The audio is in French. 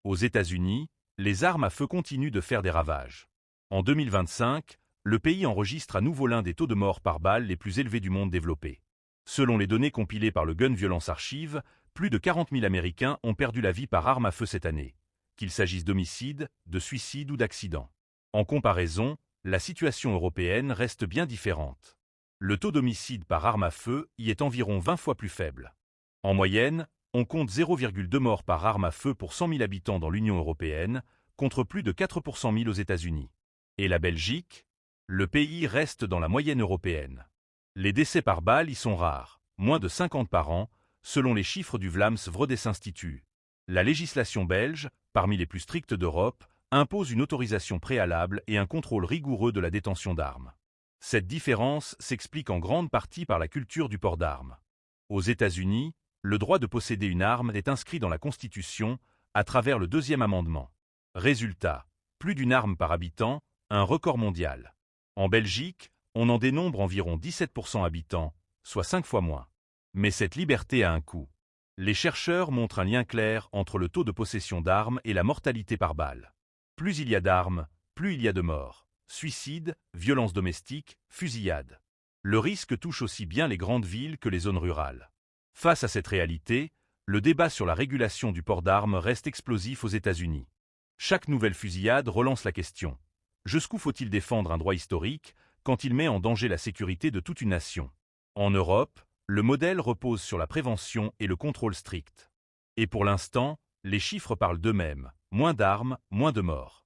Aux États-Unis, les armes à feu continuent de faire des ravages. En 2025, le pays enregistre à nouveau l'un des taux de mort par balle les plus élevés du monde développé. Selon les données compilées par le Gun Violence Archive, plus de 40 000 Américains ont perdu la vie par arme à feu cette année, qu'il s'agisse d'homicide, de suicide ou d'accident. En comparaison, la situation européenne reste bien différente. Le taux d'homicide par arme à feu y est environ 20 fois plus faible. En moyenne, on compte 0,2 morts par arme à feu pour 100 000 habitants dans l'Union européenne, contre plus de 4 pour 100 000 aux États-Unis. Et la Belgique? Le pays reste dans la moyenne européenne. Les décès par balle y sont rares, moins de 50 par an, selon les chiffres du Vlaams Vredes-Institut. La législation belge, parmi les plus strictes d'Europe, impose une autorisation préalable et un contrôle rigoureux de la détention d'armes. Cette différence s'explique en grande partie par la culture du port d'armes. Aux États-Unis, le droit de posséder une arme est inscrit dans la Constitution à travers le deuxième amendement. Résultat, plus d'une arme par habitant, un record mondial. En Belgique, on en dénombre environ 17% habitants, soit 5 fois moins. Mais cette liberté a un coût. Les chercheurs montrent un lien clair entre le taux de possession d'armes et la mortalité par balle. Plus il y a d'armes, plus il y a de morts. Suicides, violences domestiques, fusillades. Le risque touche aussi bien les grandes villes que les zones rurales. Face à cette réalité, le débat sur la régulation du port d'armes reste explosif aux États-Unis. Chaque nouvelle fusillade relance la question. Jusqu'où faut-il défendre un droit historique quand il met en danger la sécurité de toute une nation? En Europe, le modèle repose sur la prévention et le contrôle strict. Et pour l'instant, les chiffres parlent d'eux-mêmes. Moins d'armes, moins de morts.